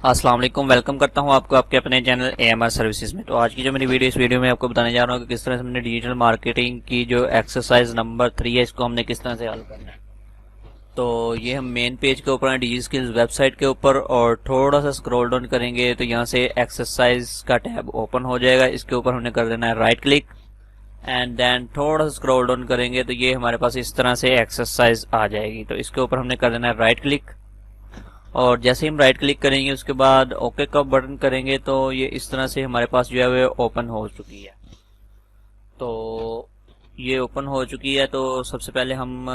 अस्सलाम वालेकुम। वेलकम करता हूं आपको आपके अपने चैनल AMR सर्विसेज में। तो आज की जो मेरी वीडियो, इस वीडियो में आपको बताने जा रहा हूं कि किस तरह से हमने डिजिटल मार्केटिंग की जो एक्सरसाइज नंबर 3 है, इसको हमने किस तरह से हल करना है। तो ये हम मेन पेज के ऊपर हैं, डिजी स्किल्स वेबसाइट के ऊपर, और थोड़ा सा स्क्रॉल डाउन करेंगे तो यहाँ से एक्सरसाइज का टैब ओपन हो जाएगा। इसके ऊपर हमने कर देना है राइट क्लिक, एंड देन थोड़ा सा स्क्रॉल डाउन करेंगे तो ये हमारे पास इस तरह से एक्सरसाइज आ जाएगी। तो इसके ऊपर हमने कर देना है राइट क्लिक, और जैसे ही हम राइट क्लिक करेंगे उसके बाद ओके का बटन करेंगे तो ये इस तरह से हमारे पास जो है वो ओपन हो चुकी है। तो ये ओपन हो चुकी है। तो सबसे पहले हम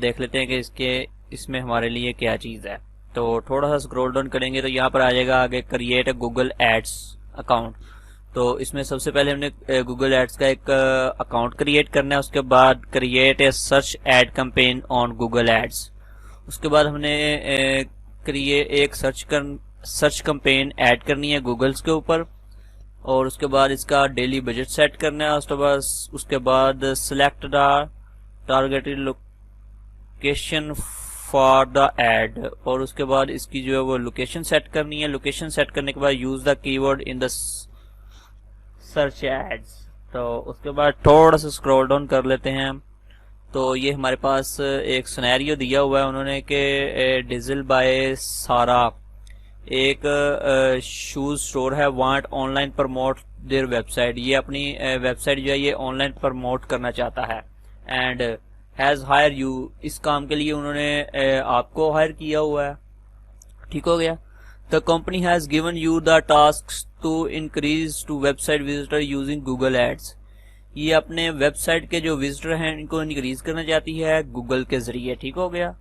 देख लेते हैं कि इसमें हमारे लिए क्या चीज़ है। तो थोड़ा सा स्क्रॉल डाउन करेंगे तो यहाँ पर आ जाएगा आगे create a Google ads account. तो इसमें सबसे पहले हमने गूगल एड्स का एक अकाउंट क्रिएट करना है। उसके बाद create a search ad campaign on Google ads. उसके बाद हमने एक सर्च कैंपेन ऐड करनी है गूगल्स के ऊपर, और उसके बाद इसका डेली बजट सेट करना है। उसके बाद select the targeted location for the ad, और उसके बाद इसकी जो है वो लोकेशन सेट करनी है। लोकेशन सेट करने के बाद use the keyword in the search ads. तो उसके बाद थोड़ा सा स्क्रॉल डाउन कर लेते हैं। तो ये हमारे पास एक सिनेरियो दिया हुआ है उन्होंने कि डीजल बाय सारा एक शूज स्टोर है, want online promote their website. ये अपनी वेबसाइट जो है ये ऑनलाइन प्रमोट करना चाहता है, एंड हैज हायर यू। इस काम के लिए उन्होंने आपको हायर किया हुआ है। ठीक हो गया। The company has given you the task to increase to website visitor using Google ads. ये अपने वेबसाइट के जो विजिटर हैं इनको इंक्रीज करना चाहती है गूगल के जरिए। ठीक हो गया।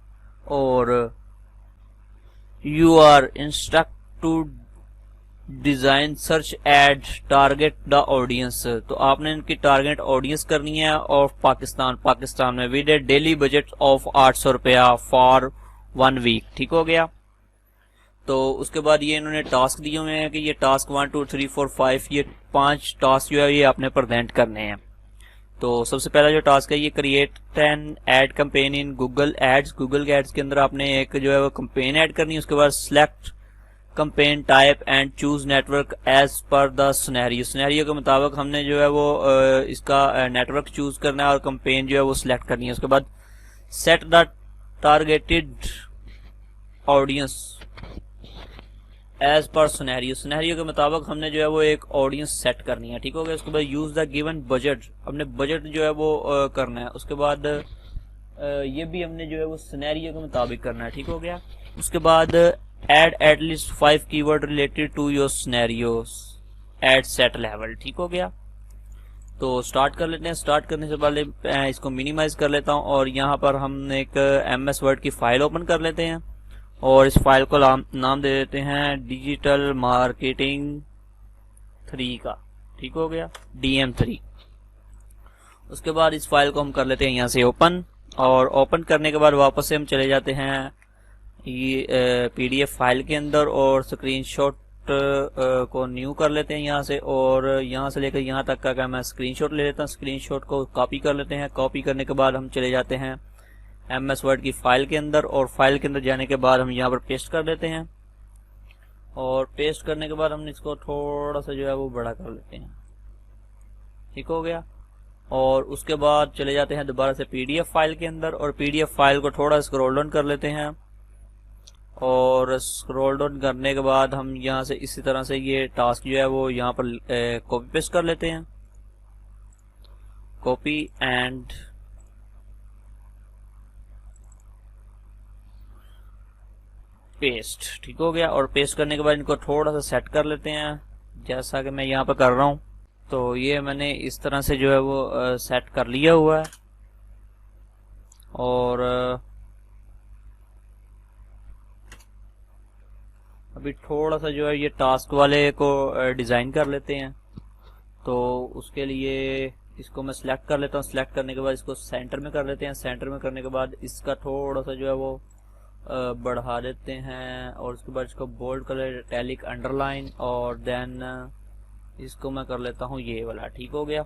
और you are instruct to design search ad target the audience. तो आपने इनकी टारगेट ऑडियंस करनी है, और पाकिस्तान में with A daily budget of 800 रुपया फॉर 1 वीक। ठीक हो गया। तो उसके बाद ये इन्होंने टास्क दिए हुए हैं कि ये टास्क 1 2 3 4 5, ये 5 टास्क जो है ये आपने प्रेजेंट करने हैं। तो सबसे पहला जो टास्क है ये create an ad campaign in Google ads. Google के एड्स के अंदर आपने एक जो है वो कैंपेन ऐड करनी है। उसके बाद select campaign type and choose network as per the scenario के मुताबिक हमने जो है वो इसका नेटवर्क चूज करना है, और कैंपेन जो है वो सिलेक्ट करनी है। उसके बाद set the targeted audience as per scenario के मुताबिक हमने जो है वो एक ऑडियंस सेट करनी है। ठीक हो गया। उसके बाद यूज द गिवन बजट, हमने बजट जो है वो करना है। उसके बाद ये भी हमने जो है वो सिनेरियो के मुताबिक करना है। ठीक हो गया। उसके बाद add at least 5 keyword related to your scenarios ad set level. ठीक हो गया। तो स्टार्ट कर लेते हैं। स्टार्ट करने से पहले इसको मिनिमाइज कर लेता हूं, और यहाँ पर हम एक MS वर्ड की फाइल ओपन कर लेते हैं, और इस फाइल को नाम दे देते हैं डिजिटल मार्केटिंग 3 का। ठीक हो गया, DM3। उसके बाद इस फाइल को हम कर लेते हैं यहाँ से ओपन, और ओपन करने के बाद वापस से हम चले जाते हैं ये PDF फाइल के अंदर, और स्क्रीनशॉट को न्यू कर लेते हैं यहाँ से, और यहाँ से लेकर यहाँ तक का मैं स्क्रीनशॉट ले लेता हूँ। स्क्रीनशॉट को कॉपी कर लेते हैं। कॉपी करने के बाद हम चले जाते हैं MS वर्ड की फाइल के अंदर, और फाइल के अंदर जाने के बाद हम यहाँ पर पेस्ट कर देते हैं, और पेस्ट करने के बाद हम इसको थोड़ा सा जो है वो बड़ा कर लेते हैं। ठीक हो गया। और उसके बाद चले जाते हैं दोबारा से PDF फाइल के अंदर, और PDF फाइल को थोड़ा स्क्रॉल डाउन कर लेते हैं, और स्क्रॉल डाउन करने के बाद हम यहाँ से इसी तरह से ये टास्क जो है वो यहाँ पर कॉपी पेस्ट कर लेते हैं। Copy and paste. ठीक हो गया। और पेस्ट करने के बाद इनको थोड़ा सा सेट कर लेते हैं, जैसा कि मैं यहाँ पर कर रहा हूँ। तो ये मैंने इस तरह से जो है वो सेट कर लिया हुआ है, और अभी थोड़ा सा जो है ये टास्क वाले को डिजाइन कर लेते हैं। तो उसके लिए इसको मैं सिलेक्ट कर लेता हूँ। सिलेक्ट करने के बाद इसको सेंटर में कर लेते हैं। सेंटर में करने के बाद इसका थोड़ा सा जो है वो बढ़ा देते हैं, और उसके बाद इसको बोल्ड कलर, इटैलिक, अंडरलाइन, और देन इसको मैं कर लेता हूँ ये वाला। ठीक हो गया।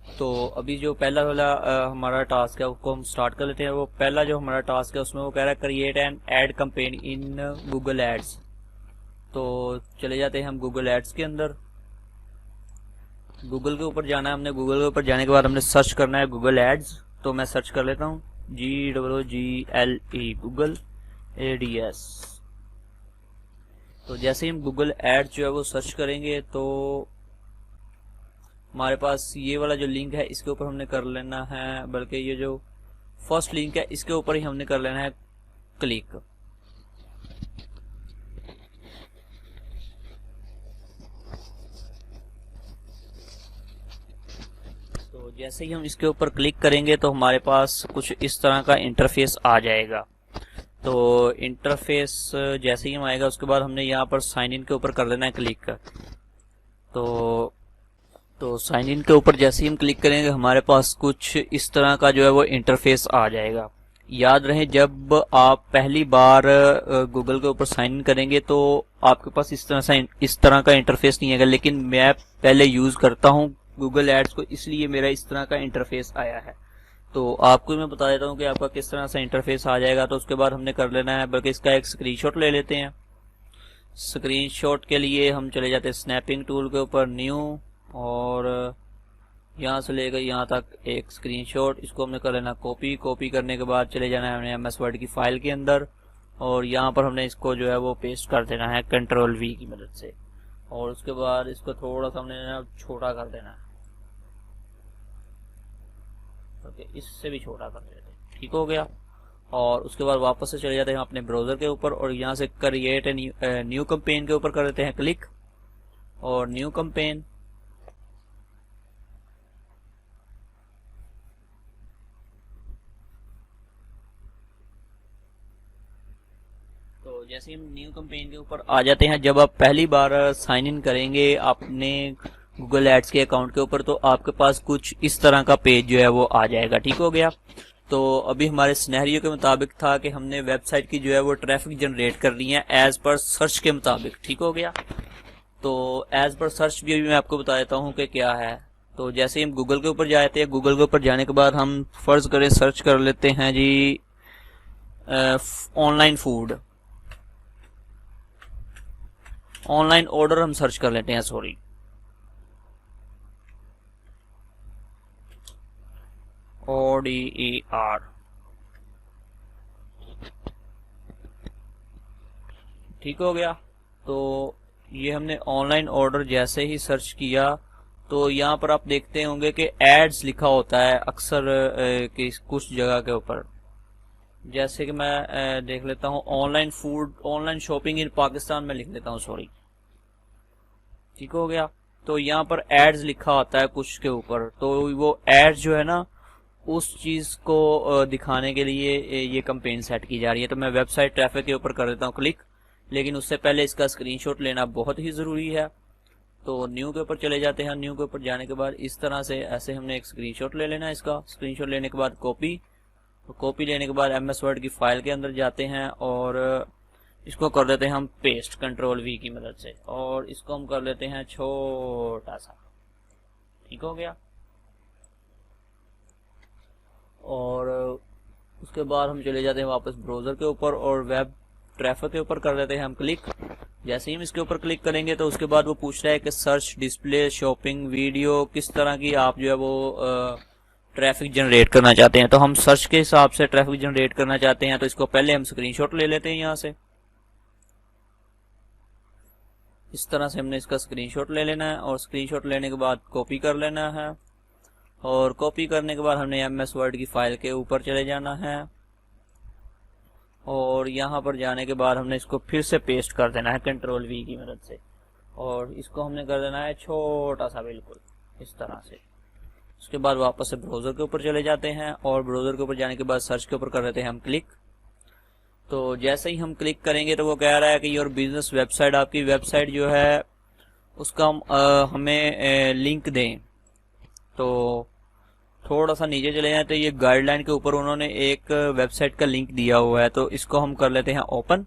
तो अभी जो पहला वाला हमारा टास्क है उसको हम स्टार्ट कर लेते हैं। वो पहला जो हमारा टास्क है उसमें वो कह रहा है create an ad campaign in Google ads. तो चले जाते हैं हम गूगल एड्स के अंदर। गूगल के ऊपर जाना है हमने। गूगल के ऊपर जाने के बाद हमने सर्च करना है गूगल एड्स। तो मैं सर्च कर लेता हूँ GOOGLE गूगल ADS। तो जैसे ही हम गूगल एड्स जो है वो सर्च करेंगे तो हमारे पास ये वाला जो लिंक है इसके ऊपर हमने कर लेना है, बल्कि ये जो फर्स्ट लिंक है इसके ऊपर ही हमने कर लेना है क्लिक। तो जैसे ही हम इसके ऊपर क्लिक करेंगे तो हमारे पास कुछ इस तरह का इंटरफेस आ जाएगा। तो इंटरफेस जैसे ही हम आएगा उसके बाद हमने यहाँ पर साइन इन के ऊपर कर लेना है क्लिक। तो साइन इन के ऊपर जैसे ही हम क्लिक करेंगे हमारे पास कुछ इस तरह का जो है वो इंटरफेस आ जाएगा। याद रहे जब आप पहली बार गूगल के ऊपर साइन इन करेंगे तो आपके पास इस तरह का इंटरफेस नहीं आएगा, लेकिन मैं पहले यूज करता हूँ गूगल एड्स को, इसलिए मेरा इस तरह का इंटरफेस आया है। तो आपको मैं बता देता हूँ कि आपका किस तरह से इंटरफेस आ जाएगा। तो उसके बाद हमने कर लेना है, बल्कि इसका एक स्क्रीनशॉट ले लेते हैं। स्क्रीनशॉट के लिए हम चले जाते हैं स्नैपिंग टूल के ऊपर, न्यू, और यहाँ से लेकर यहाँ तक एक स्क्रीनशॉट। इसको हमने कर लेना कॉपी। कॉपी करने के बाद चले जाना है हमने MS वर्ड की फाइल के अंदर, और यहाँ पर हमने इसको जो है वो पेस्ट कर देना है Ctrl V की मदद से। और उसके बाद इसको थोड़ा सा हमने छोटा कर देना है, ओके, इससे भी छोटा कर देते हैं। ठीक हो गया। और उसके बाद वापस से चले जाते हैं अपने ब्राउजर के ऊपर, और यहाँ से क्रिएट न्यू कैंपेन के ऊपर कर देते हैं क्लिक, और न्यू कैंपेन। तो जैसे हम न्यू कैंपेन के ऊपर आ जाते हैं, जब आप पहली बार साइन इन करेंगे अपने गूगल एड्स के अकाउंट के ऊपर तो आपके पास कुछ इस तरह का पेज जो है वो आ जाएगा। ठीक हो गया। तो अभी हमारे सिनेरियो के मुताबिक था कि हमने वेबसाइट की जो है वो ट्रैफिक जनरेट करनी है एज पर सर्च के मुताबिक। ठीक हो गया। तो एज पर सर्च भी मैं आपको बता देता हूँ कि क्या है। तो जैसे ही हम गूगल के ऊपर जाते हैं, गूगल के ऊपर जाने के बाद हम फर्ज करें सर्च कर लेते हैं जी ऑनलाइन फूड, ऑनलाइन ऑर्डर हम सर्च कर लेते हैं, सॉरी। ODER। ठीक हो गया। तो ये हमने ऑनलाइन ऑर्डर जैसे ही सर्च किया तो यहाँ पर आप देखते होंगे कि एड्स लिखा होता है अक्सर कुछ जगह के ऊपर। जैसे कि मैं देख लेता हूँ ऑनलाइन फूड, ऑनलाइन शॉपिंग इन पाकिस्तान में लिख लेता हूँ, सॉरी। ठीक हो गया। तो यहाँ पर एड्स लिखा होता है कुछ के ऊपर, तो वो एड्स जो है ना उस चीज को दिखाने के लिए ये कैंपेन सेट की जा रही है। तो मैं वेबसाइट ट्रैफिक के ऊपर कर देता हूँ क्लिक, लेकिन उससे पहले इसका स्क्रीनशॉट लेना बहुत ही जरूरी है। तो न्यू के ऊपर चले जाते हैं। न्यू के ऊपर जाने के बाद इस तरह से ऐसे हमने एक स्क्रीनशॉट ले लेना है। इसका स्क्रीनशॉट लेने के बाद कॉपी, तो कॉपी लेने के बाद MS वर्ड की फाइल के अंदर जाते हैं और इसको कर देते हैं हम पेस्ट Ctrl V की मदद से, और इसको हम कर लेते हैं छोटा सा। ठीक हो गया। और उसके बाद हम चले जाते हैं वापस ब्राउजर के ऊपर और वेब ट्रैफिक के ऊपर कर देते हैं हम क्लिक। जैसे ही हम इसके ऊपर क्लिक करेंगे तो उसके बाद वो पूछ रहा है कि सर्च, डिस्प्ले, शॉपिंग, वीडियो किस तरह की आप जो है वो ट्रैफिक जनरेट करना चाहते हैं। तो हम सर्च के हिसाब से ट्रैफिक जनरेट करना चाहते हैं, तो इसको पहले हम स्क्रीनशॉट ले लेते हैं। यहाँ से इस तरह से हमने इसका स्क्रीनशॉट ले लेना है, और स्क्रीनशॉट लेने के बाद कॉपी कर लेना है, और कॉपी करने के बाद हमने MS वर्ड की फाइल के ऊपर चले जाना है, और यहाँ पर जाने के बाद हमने इसको फिर से पेस्ट कर देना है Ctrl V की मदद से, और इसको हमने कर देना है छोटा सा, बिल्कुल इस तरह से। उसके बाद वापस से ब्राउजर के ऊपर चले जाते हैं, और ब्राउजर के ऊपर जाने के बाद सर्च के ऊपर कर देते हैं हम क्लिक। तो जैसे ही हम क्लिक करेंगे तो वो कह रहा है कि योर बिजनेस वेबसाइट, आपकी वेबसाइट जो है उसका हमें लिंक दें। तो थोड़ा सा नीचे चले जाए तो ये गाइडलाइन के ऊपर उन्होंने एक वेबसाइट का लिंक दिया हुआ है, तो इसको हम कर लेते हैं ओपन।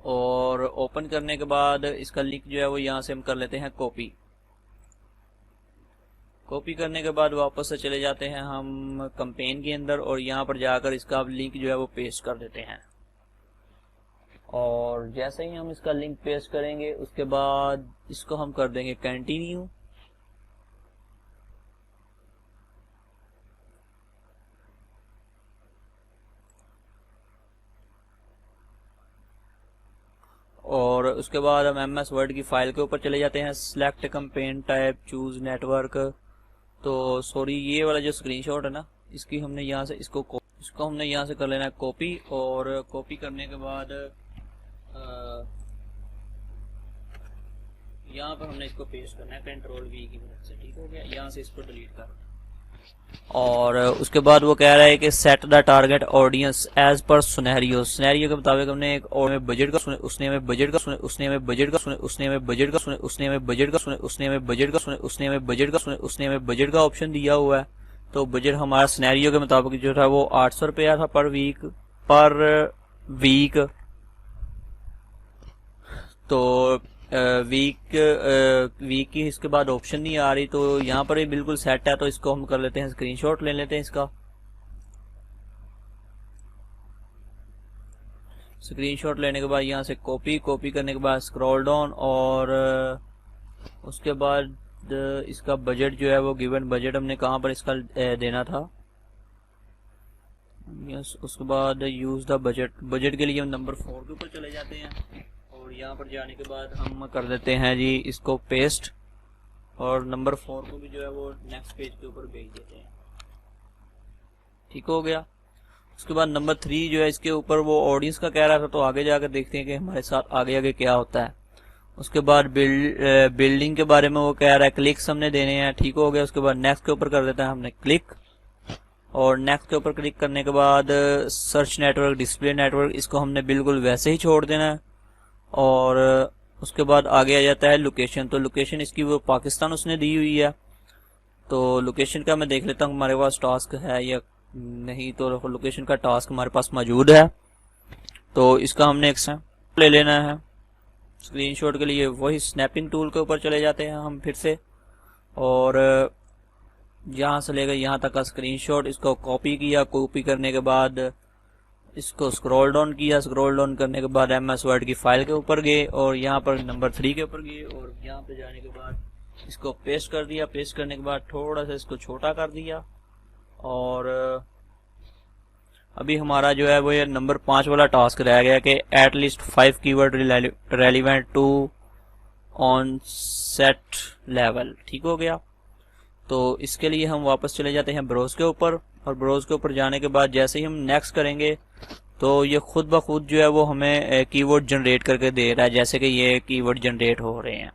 और ओपन करने के बाद इसका लिंक जो है वो यहाँ से हम कर लेते हैं कॉपी। कॉपी करने के बाद वापस से चले जाते हैं हम कैंपेन के अंदर, और यहाँ पर जाकर इसका लिंक जो है वो पेस्ट कर देते हैं। और जैसे ही हम इसका लिंक पेस्ट करेंगे उसके बाद इसको हम कर देंगे कंटिन्यू। और उसके बाद हम MS वर्ड की फाइल के ऊपर चले जाते हैं, select campaign type, choose network. तो सॉरी, ये वाला जो स्क्रीनशॉट है ना, इसकी हमने यहाँ से इसको हमने यहाँ से कर लेना है कॉपी। और कॉपी करने के बाद यहाँ पर हमने इसको पेस्ट करना है Ctrl+V की मदद से। ठीक हो गया, यहाँ से इसको डिलीट कर। और उसके बाद वो कह रहा है कि set the target audience as per scenario के मुताबिक हमने एक और बजट का उसने हमें बजट का उसने हमें बजट का उसने हमें बजट का उसने हमें बजट का उसने हमें बजट का उसने हमें बजट का उसने हमें बजट का ऑप्शन दिया हुआ है। तो बजट हमारा सिनेरियो के मुताबिक जो था वो 800 रुपया था पर वीक। तो वीक की इसके बाद ऑप्शन नहीं आ रही, तो यहाँ पर ही बिल्कुल सेट है। तो इसको हम कर लेते हैं स्क्रीनशॉट ले लेते हैं इसका। स्क्रीनशॉट लेने के बाद यहाँ से कॉपी करने के बाद स्क्रॉल डाउन, और उसके बाद इसका बजट जो है वो गिवन बजट हमने कहाँ पर इसका देना था। यस, उसके बाद यूज द बजट के लिए हम नंबर 4 के ऊपर चले जाते हैं। और यहाँ पर जाने के बाद हम कर देते हैं जी इसको पेस्ट, और नंबर 4 को भी जो है वो नेक्स्ट पेज के ऊपर भेज देते हैं। ठीक हो गया। उसके बाद नंबर 3 जो है इसके ऊपर वो ऑडियंस का कह रहा था, तो आगे जाकर देखते हैं कि हमारे साथ आगे क्या होता है। उसके बाद बिल्डिंग के बारे में वो कह रहा है क्लिक्स हमने देने हैं। ठीक हो गया। उसके बाद नेक्स्ट के ऊपर कर देता है हमने क्लिक, और नेक्स्ट के ऊपर क्लिक करने के बाद सर्च नेटवर्क, डिस्प्ले नेटवर्क, इसको हमने बिल्कुल वैसे ही छोड़ देना है। और उसके बाद आगे आ जाता है लोकेशन। तो लोकेशन इसकी वो पाकिस्तान उसने दी हुई है। तो लोकेशन का मैं देख लेता हूँ हमारे पास टास्क है या नहीं। तो लोकेशन का टास्क हमारे पास मौजूद है, तो इसका हमने एक सैंपल ले लेना है। स्क्रीनशॉट के लिए वही स्नैपिंग टूल के ऊपर चले जाते हैं हम फिर से, और यहाँ से लेकर यहाँ तक का स्क्रीनशॉट इसको कॉपी किया। कॉपी करने के बाद इसको स्क्रॉल डाउन किया। स्क्रॉल डाउन करने के बाद MS वर्ड की फाइल के ऊपर गए, और यहाँ पर नंबर 3 के ऊपर गए, और यहाँ पे जाने के बाद इसको पेस्ट कर दिया। पेस्ट करने के बाद थोड़ा सा इसको छोटा कर दिया, और अभी हमारा जो है वो ये नंबर 5 वाला टास्क रह गया कि at least 5 keyword relevant to on set level. ठीक हो गया। तो इसके लिए हम वापस चले जाते हैं ब्राउज के ऊपर, और ब्राउज के ऊपर जाने के बाद जैसे ही हम नेक्स्ट करेंगे तो ये खुद ब खुद जो है वो हमें कीवर्ड जनरेट करके दे रहा है, जैसे कि ये कीवर्ड जनरेट हो रहे हैं।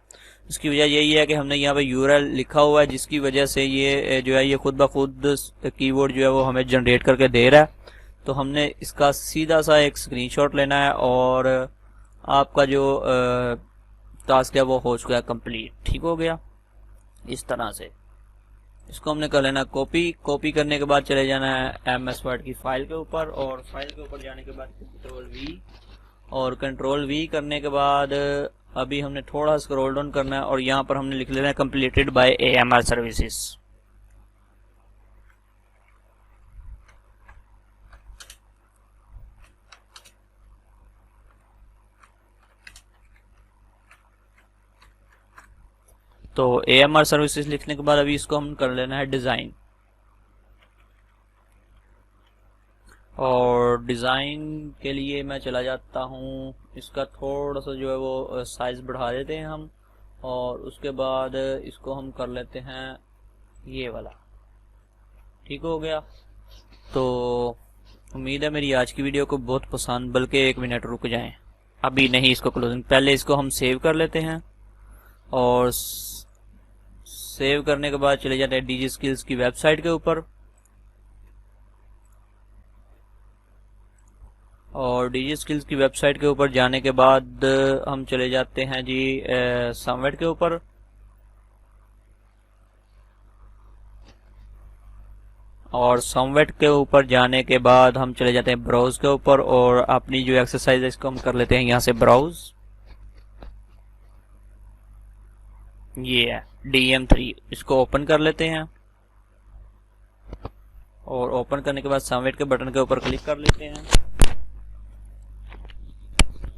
इसकी वजह यही है कि हमने यहाँ पे URL लिखा हुआ है, जिसकी वजह से ये जो है ये खुद ब खुद कीवर्ड जो है वो हमें जनरेट करके दे रहा है। तो हमने इसका सीधा सा एक स्क्रीनशॉट लेना है, और आपका जो टास्क है वो हो चुका है कंप्लीट। ठीक हो गया। इस तरह से इसको हमने कर लेना कॉपी करने के बाद चले जाना है MS वर्ड की फाइल के ऊपर, और फाइल के ऊपर जाने के बाद Ctrl+V, और Ctrl+V करने के बाद अभी हमने थोड़ा स्क्रॉल डाउन करना है, और यहाँ पर हमने लिख लेना है कंप्लीटेड बाय AMR सर्विसेज। तो AMR सर्विसेज लिखने के बाद अभी इसको हम कर लेना है डिजाइन, और डिजाइन के लिए मैं चला जाता हूँ। इसका थोड़ा सा जो है वो साइज बढ़ा देते हैं हम, और उसके बाद इसको हम कर लेते हैं ये वाला। ठीक हो गया। तो उम्मीद है मेरी आज की वीडियो को बहुत पसंद, बल्कि 1 मिनट रुक जाएं, अभी नहीं इसको क्लोजिंग, पहले इसको हम सेव कर लेते हैं। और सेव करने के बाद चले जाते हैं DigiSkills की वेबसाइट के ऊपर, और DigiSkills की वेबसाइट के ऊपर जाने के बाद हम चले जाते हैं जी समवेट के ऊपर, और समवेट के ऊपर जाने के बाद हम चले जाते हैं ब्राउज के ऊपर, और अपनी जो एक्सरसाइज है इसको हम कर लेते हैं यहाँ से ब्राउज। ये है DM3, इसको ओपन कर लेते हैं, और ओपन करने के बाद सबमिट के बटन के ऊपर क्लिक कर लेते हैं।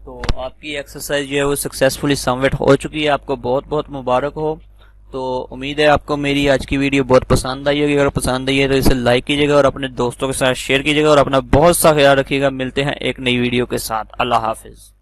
तो आपकी एक्सरसाइज जो है वो सक्सेसफुली सबमिट हो चुकी है। आपको बहुत बहुत मुबारक हो। तो उम्मीद है आपको मेरी आज की वीडियो बहुत पसंद आई होगी। अगर पसंद आई है तो इसे लाइक कीजिएगा और अपने दोस्तों के साथ शेयर कीजिएगा और अपना बहुत सा ख्याल रखिएगा। मिलते हैं एक नई वीडियो के साथ। अल्लाह हाफिज।